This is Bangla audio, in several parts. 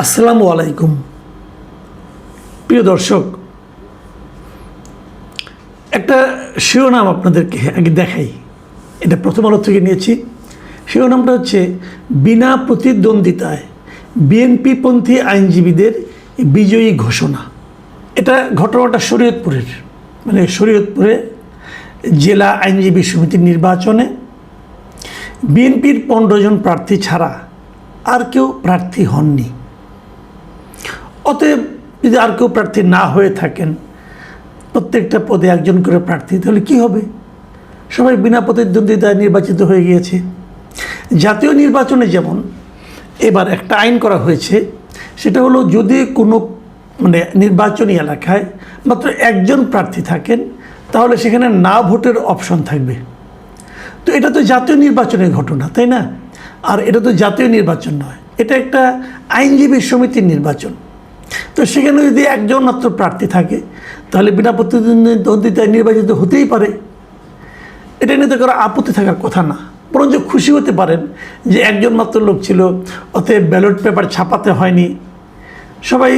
আসসালামু আলাইকুম প্রিয় দর্শক, একটা শিরোনাম আপনাদেরকে আগে দেখাই। এটা প্রথম আলো থেকে নিয়েছি। শিরোনামটা হচ্ছে বিনা প্রতিদ্বন্দ্বিতায় বিএনপিপন্থী আইনজীবীদের বিজয়ী ঘোষণা। এটা ঘটনাটা শরীয়তপুরের, শরীয়তপুরে জেলা আইনজীবী সমিতির নির্বাচনে বিএনপির 15 জন প্রার্থী ছাড়া আর কেউ প্রার্থী হননি। অতএব যদি আর কেউ প্রার্থী না হয়ে থাকেন, প্রত্যেকটা পদে একজন করে প্রার্থী, তাহলে কী হবে? সবাই বিনা প্রতিদ্বন্দ্বিতায় নির্বাচিত হয়ে গিয়েছে। জাতীয় নির্বাচনে যেমন এবার একটা আইন করা হয়েছে, সেটা হলো যদি কোনো নির্বাচনী এলাকায় মাত্র একজন প্রার্থী থাকেন, তাহলে সেখানে না ভোটের অপশন থাকবে। তো এটা তো জাতীয় নির্বাচনের ঘটনা, তাই না? আর এটা তো জাতীয় নির্বাচন নয়, এটা একটা আইনজীবী সমিতির নির্বাচন। তো সেখানে যদি একজন মাত্র প্রার্থী থাকে, তাহলে বিনা প্রতিদ্বন্দ্বিতায় নির্বাচিত হতেই পারে। এটা নিয়ে তো কারো আপত্তি থাকার কথা না, বরঞ্চ খুশি হতে পারেন যে একজন মাত্র লোক ছিল, অতএব ব্যালট পেপার ছাপাতে হয়নি, সবাই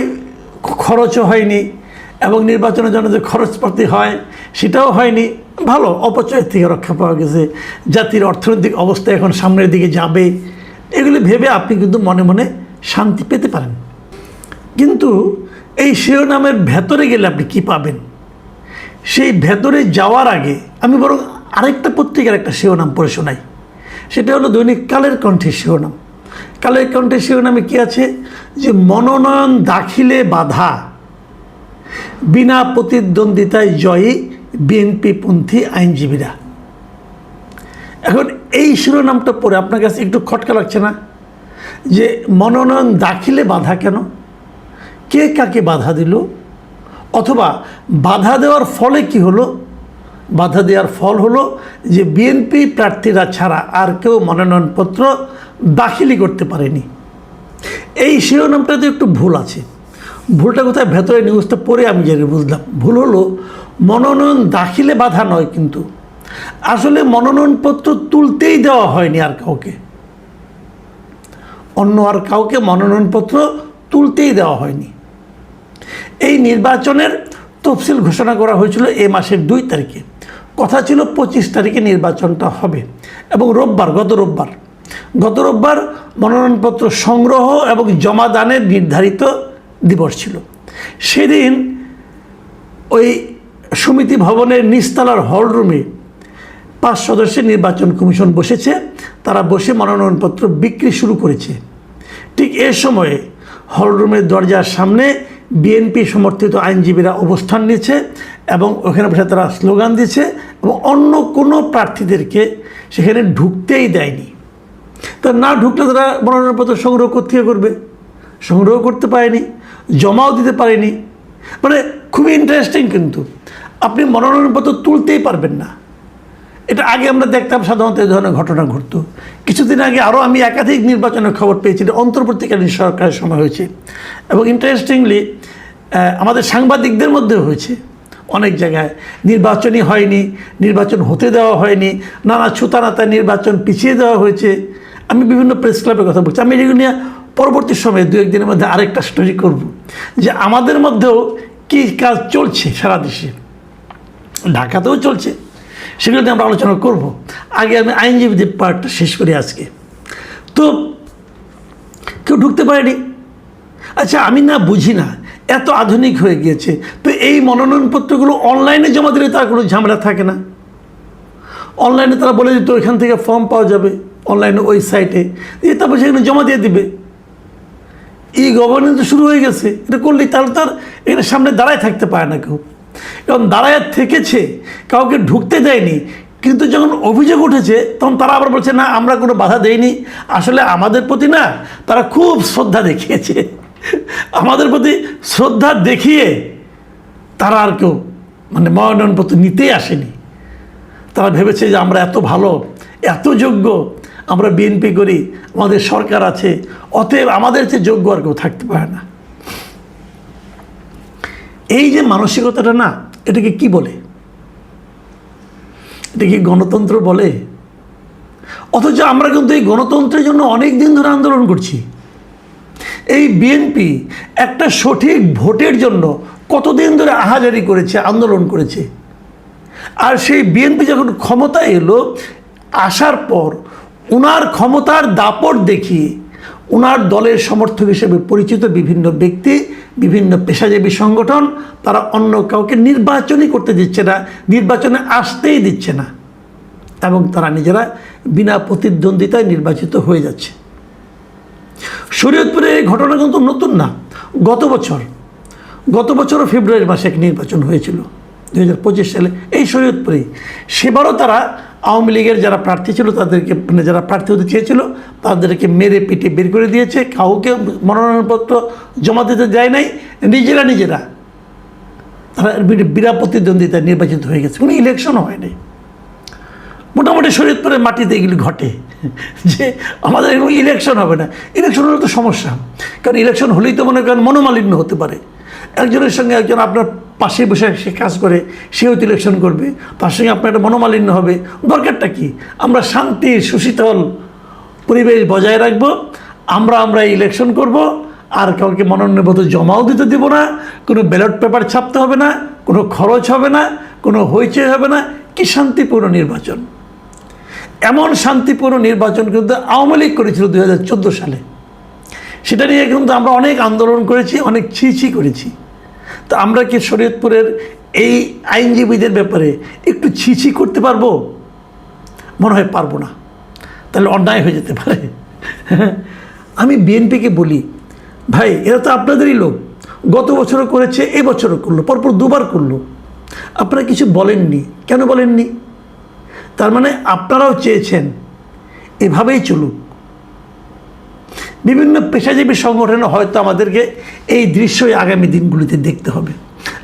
খরচও হয়নি, এবং নির্বাচনের জন্য যে খরচপাতি হয় সেটাও হয়নি। ভালো, অপচয় থেকে রক্ষা পাওয়া গেছে, জাতির অর্থনৈতিক অবস্থা এখন সামনের দিকে যাবে, এগুলি ভেবে আপনি কিন্তু মনে মনে শান্তি পেতে পারেন। কিন্তু এই শিরোনামের ভেতরে গেলে আপনি কি পাবেন? সেই ভেতরে যাওয়ার আগে আমি বরং আরেকটা পত্রিকার একটা শিরোনাম পড়ে শোনাই। সেটা হলো দৈনিক কালের কণ্ঠের শিরোনাম। কালের কণ্ঠের শিরোনামে কি আছে? যে মনোনয়ন দাখিলে বাধা, বিনা প্রতিদ্বন্দ্বিতায় জয়ী বিএনপিপন্থী আইনজীবীরা। এখন এই শিরোনামটা পড়ে আপনার কাছে একটু খটকা লাগছে না? যে মনোনয়ন দাখিলে বাধা কেন? কে কাকে বাধা দিল? অথবা বাধা দেওয়ার ফলে কি হলো? বাধা দেওয়ার ফল হলো যে বিএনপি প্রার্থীরা ছাড়া আর কেউ মনোনয়নপত্র দাখিলই করতে পারেনি। এই শিরোনামটাতে একটু ভুল আছে। ভুলটা কোথায়? ভেতরে নিউজটা পড়ে আমি যেটা বুঝলাম, ভুল হলো মনোনয়ন দাখিলে বাধা নয়, কিন্তু আসলে মনোনয়নপত্র তুলতেই দেওয়া হয়নি আর কাউকে, অন্য আর কাউকে মনোনয়নপত্র তুলতেই দেওয়া হয়নি। এই নির্বাচনের তফসিল ঘোষণা করা হয়েছিল এই মাসের 2 তারিখে। কথা ছিল 25 তারিখে নির্বাচনটা হবে, এবং গত রোববার মনোনয়নপত্র সংগ্রহ এবং জমাদানের নির্ধারিত দিবস ছিল। সেদিন ওই সমিতি ভবনের নিচতলার হলরুমে 5 সদস্যের নির্বাচন কমিশন বসেছে। তারা বসে মনোনয়নপত্র বিক্রি শুরু করেছে। ঠিক এ সময়ে হলরুমের দরজার সামনে বিএনপি সমর্থিত আইনজীবীরা অবস্থান নিয়েছে, এবং ওখানে বসে তারা স্লোগান দিয়েছে, এবং অন্য কোনো প্রার্থীদেরকে সেখানে ঢুকতেই দেয়নি। তা না ঢুকলে তারা মনোনয়নপত্র সংগ্রহ করবে, সংগ্রহ করতে পারেনি, জমাও দিতে পারেনি। খুবই ইন্টারেস্টিং, কিন্তু আপনি মনোনয়নপত্র তুলতেই পারবেন না। এটা আগে আমরা দেখতাম সাধারণত এই ধরনের ঘটনা ঘটতো। কিছুদিন আগে আরও আমি একাধিক নির্বাচনের খবর পেয়েছি, অন্তর্বর্তীকালীন সরকারের সময় হয়েছে, এবং ইন্টারেস্টিংলি আমাদের সাংবাদিকদের মধ্যেও হয়েছে। অনেক জায়গায় নির্বাচনই হয়নি, নির্বাচন হতে দেওয়া হয়নি, নানা ছুতানাতা নির্বাচন পিছিয়ে দেওয়া হয়েছে। আমি বিভিন্ন প্রেস ক্লাবের কথা বলছি। আমি এগুলো নিয়ে পরবর্তী সময়ে 2-1 দিনের মধ্যে আরেকটা স্টোরি করব, যে আমাদের মধ্যেও কী কাজ চলছে সারা দেশে, ঢাকাতেও চলছে, সেগুলো নিয়ে আমরা আলোচনা করব। আগে আমি আইনজীবীদের পার্টটা শেষ করি আজকে। তো কেউ ঢুকতে পারেনি। আচ্ছা, আমি না বুঝি না, এত আধুনিক হয়ে গিয়েছে, তো এই মনোনয়নপত্রগুলো অনলাইনে জমা দিলে তার কোনো ঝামেলা থাকে না। অনলাইনে তারা বলে দিত এখান থেকে ফর্ম পাওয়া যাবে অনলাইনে ওয়েবসাইটে, তারপর সেখানে জমা দিয়ে দিবে। ই গভর্নেন্স শুরু হয়ে গেছে। এটা করলেই তাহলে তার এখানে সামনে দাঁড়ায় থাকতে পারে না কেউ, কারণ দাঁড়ায় থেকেছে, কাউকে ঢুকতে দেয়নি। কিন্তু যখন অভিযোগ উঠেছে, তখন তারা আবার বলছে না, আমরা কোনো বাধা দেইনি। আসলে আমাদের প্রতি না তারা খুব শ্রদ্ধা দেখিয়েছে, আমাদের প্রতি শ্রদ্ধা দেখিয়ে তারা আর কেউ মনোনয়নপত্র নিতেই আসেনি। তারা ভেবেছে যে আমরা এত ভালো, এত যোগ্য, আমরা বিএনপি করি, আমাদের সরকার আছে, অতএব আমাদের চেয়ে যোগ্য আর কেউ থাকতে পারে না। এই যে মানসিকতাটা না, এটাকে কি বলে? এটা কি গণতন্ত্র বলে? অথচ আমরা কিন্তু এই গণতন্ত্রের জন্য অনেক দিন ধরে আন্দোলন করছি। এই বিএনপি একটা সঠিক ভোটের জন্য কতদিন ধরে আহাজারি করেছে, আন্দোলন করেছে। আর সেই বিএনপি যখন ক্ষমতায় এলো, আসার পর ওনার ক্ষমতার দাপট দেখিয়ে ওনার দলের সমর্থক হিসেবে পরিচিত বিভিন্ন ব্যক্তি, বিভিন্ন পেশাজীবী সংগঠন, তারা অন্য কাউকে নির্বাচনই করতে দিচ্ছে না, নির্বাচনে আসতেই দিচ্ছে না, এবং তারা নিজেরা বিনা প্রতিদ্বন্দ্বিতায় নির্বাচিত হয়ে যাচ্ছে। শরীয়তপুরে এই ঘটনা কিন্তু নতুন না। গত বছরও ফেব্রুয়ারি মাসে এক নির্বাচন হয়েছিল 2025 সালে এই শরীয়তপুরে। সেবারও তারা আওয়ামী লীগের যারা প্রার্থী ছিল তাদেরকে, মানে যারা প্রার্থী হতে চেয়েছিল তাদেরকে মেরে পিটে বের করে দিয়েছে, কাউকে মনোনয়নপত্র জমা দিতে দেয় নাই, নিজেরা তারা বিনা প্রতিদ্বন্দ্বিতায় নির্বাচিত হয়ে গেছে, কোনো ইলেকশনও হয়নি। মোটামুটি শরীয়তপুরের মাটিতে এগুলি ঘটে যে আমাদের এরকম ইলেকশন হবে না। ইলেকশন হলে তো সমস্যা, কারণ ইলেকশন হলেই তো মনে করেন মনোমালিন্য হতে পারে। একজনের সঙ্গে একজন আপনার পাশে বসে সে কাজ করে, সেও তো ইলেকশন করবে, তার সঙ্গে আপনার একটা মনোমালিন্য হবে। দরকারটা কি? আমরা শান্তির সুশীতল পরিবেশ বজায় রাখবো, আমরা ইলেকশন করব, আর কাউকে মনোনয়নপত্র জমাও দিতে দেবো না, কোনো ব্যালট পেপার ছাপতে হবে না, কোনো খরচ হবে না, কোনো হইচই হবে না। কি শান্তিপূর্ণ নির্বাচন! এমন শান্তিপূর্ণ নির্বাচন কিন্তু আওয়ামী লীগ করেছিল 2014 সালে। সেটা নিয়ে কিন্তু আমরা অনেক আন্দোলন করেছি, অনেক ছি করেছি। তো আমরা কি শরীয়তপুরের এই আইনজীবীদের ব্যাপারে একটু ছি করতে পারবো? মনে হয় পারবো না, তাহলে অন্যায় হয়ে যেতে পারে। আমি বিএনপিকে বলি, ভাই এরা তো আপনাদেরই লোক, গত বছরও করেছে, এই বছরও করলো, পরপর দুবার করলো, আপনারা কিছু বলেননি। কেন বলেননি? তার মানে আপনারাও চেয়েছেন এভাবেই চলুক। বিভিন্ন পেশাজীবী সংগঠনে হয়তো আমাদেরকে এই দৃশ্যই আগামী দিনগুলিতে দেখতে হবে।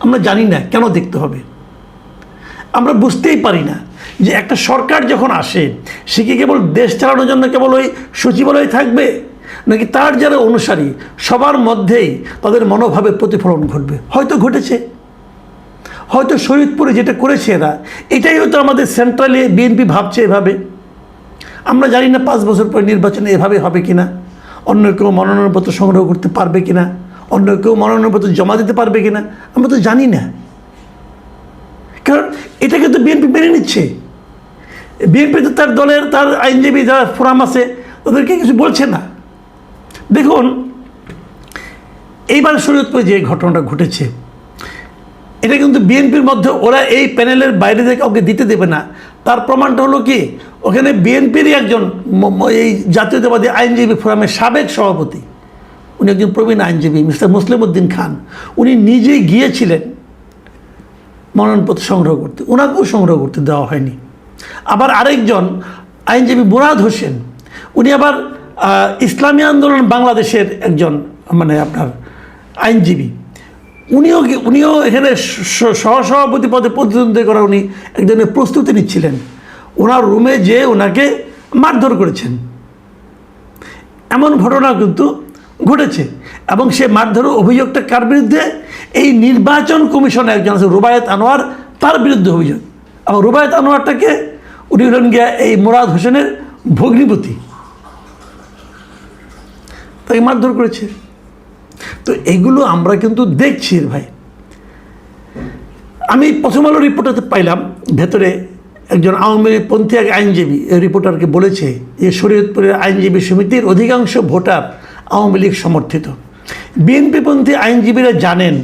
আমরা জানি না কেন দেখতে হবে, আমরা বুঝতেই পারি না যে একটা সরকার যখন আসে সে কি কেবল দেশ চালানোর জন্য কেবল ওই সচিবালয়ে থাকবে, নাকি তার যারা অনুসারী সবার মধ্যেই তাদের মনোভাবের প্রতিফলন ঘটবে? হয়তো ঘটেছে, হয়তো শরীয়তপুরে যেটা করেছে এরা, এটাই হয়তো আমাদের সেন্ট্রালে বিএনপি ভাবছে এভাবে। আমরা জানি না 5 বছর পরে নির্বাচনে এভাবে হবে কিনা, অন্য কেউ মনোনয়নপত্র সংগ্রহ করতে পারবে কিনা, অন্য কেউ মনোনয়নপত্র জমা দিতে পারবে কিনা, আমরা তো জানি না। কারণ এটাকে তো বিএনপি মেনে নিচ্ছে। বিএনপি তো তার দলের, তার আইনজীবী যারা ফোরাম আছে তাদেরকে কিছু বলছে না। দেখুন এইবার শরীয়তপুরে যে ঘটনাটা ঘটেছে, এটা কিন্তু বিএনপির মধ্যে ওরা এই প্যানেলের বাইরে থেকে কাউকে দিতে দেবে না। তার প্রমাণটা হলো কি, ওখানে বিএনপিরই একজন এই জাতীয়তাবাদী আইনজীবী ফোরামের সাবেক সভাপতি, উনি একজন প্রবীণ আইনজীবী মিস্টার মুসলিম উদ্দিন খান, উনি নিজেই গিয়েছিলেন মনোনয়নপত্র সংগ্রহ করতে, ওনাকেও সংগ্রহ করতে দেওয়া হয়নি। আবার আরেকজন আইনজীবী মুরাদ হোসেন, উনি আবার ইসলামী আন্দোলন বাংলাদেশের একজন মানে আপনার আইনজীবী, উনিও এখানে সহসভাপতি পদে প্রতিদ্বন্দ্বিতা করা উনি এক ধরনের প্রস্তুতি নিচ্ছিলেন। ওনার রুমে যেয়ে ওনাকে মারধর করেছেন, এমন ঘটনা কিন্তু ঘটেছে। এবং সে মারধরের অভিযোগটা কার বিরুদ্ধে? এই নির্বাচন কমিশনে একজন আছে রুবায়েত আনোয়ার, তার বিরুদ্ধে অভিযোগ। এবং রুবায়েত আনোয়ারটাকে উনি হলেন গিয়া এই মুরাদ হোসেনের ভগ্নিপতি, তাকে মারধর করেছে। তো এগুলো আমরা কিন্তু দেখছি ভাই। আমি প্রথম আলো রিপোর্টারতে পাইলাম, ভেতরে একজন আওয়ামী পন্থী এক আইনজীবী রিপোর্টারকে বলেছে যে শরীয়তপুরের আইনজীবী সমিতির অধিকাংশ ভোটার আওয়ামী লীগ সমর্থিত। বিএনপিপন্থী আইনজীবীরা জানেন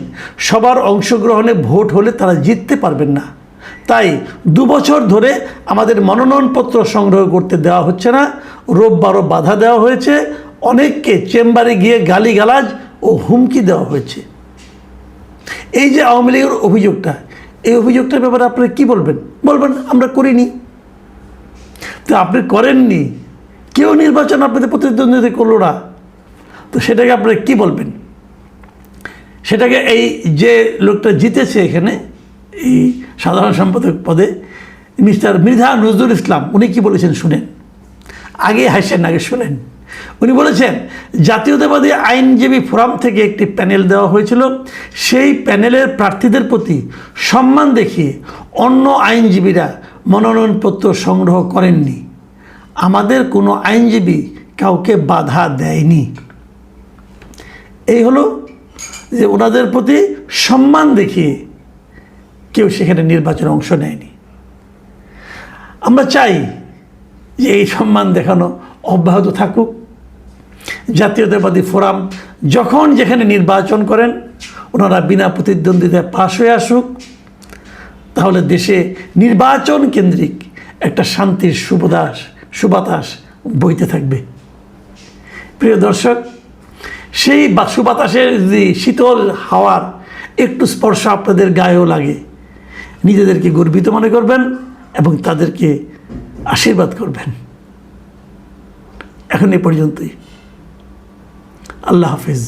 সবার অংশগ্রহণে ভোট হলে তারা জিততে পারবেন না, তাই 2 বছর ধরে আমাদের মনোনয়নপত্র সংগ্রহ করতে দেওয়া হচ্ছে না, রোববারও বাধা দেওয়া হয়েছে, অনেককে চেম্বারে গিয়ে গালিগালাজ ও হুমকি দেওয়া হয়েছে। এই যে আওয়ামী লীগের অভিযোগটা, এই অভিযোগটার ব্যাপারে আপনারা কী বলবেন? আমরা করিনি। তো আপনি করেননি, কেউ নির্বাচন আপনাদের প্রতিদ্বন্দ্বিতা করলো না, তো সেটাকে আপনারা কী বলবেন? সেটাকে এই যে লোকটা জিতেছে এখানে এই সাধারণ সম্পাদক পদে, মিস্টার মৃধা নজরুল ইসলাম, উনি কি বলেছেন শুনেন, আগে হাসেন, আগে শুনেন। উনি বলেছেন জাতীয়তাবাদী আইনজীবী ফোরাম থেকে একটি প্যানেল দেওয়া হয়েছিল, সেই প্যানেলের প্রার্থীদের প্রতি সম্মান দেখিয়ে অন্য আইনজীবীরা মনোনয়নপত্র সংগ্রহ করেননি, আমাদের কোনো আইনজীবী কাউকে বাধা দেয়নি। এই হলো যে ওনাদের প্রতি সম্মান দেখিয়ে কেউ সেখানে নির্বাচনে অংশ নেয়নি। আমরা চাই যে এই সম্মান দেখানো অব্যাহত থাকুক। জাতীয়তাবাদী ফোরাম যখন যেখানে নির্বাচন করেন ওনারা বিনা প্রতিদ্বন্দ্বিতায় পাশ হয়ে আসুক, তাহলে দেশে নির্বাচন কেন্দ্রিক একটা শান্তির সুবাতাস বইতে থাকবে। প্রিয় দর্শক, সেই সুবাতাসের যদি শীতল হাওয়ার একটু স্পর্শ আপনাদের গায়েও লাগে, নিজেদেরকে গর্বিত মনে করবেন এবং তাদেরকে আশীর্বাদ করবেন। এখন এ পর্যন্তই। আল্লাহ হাফিজ।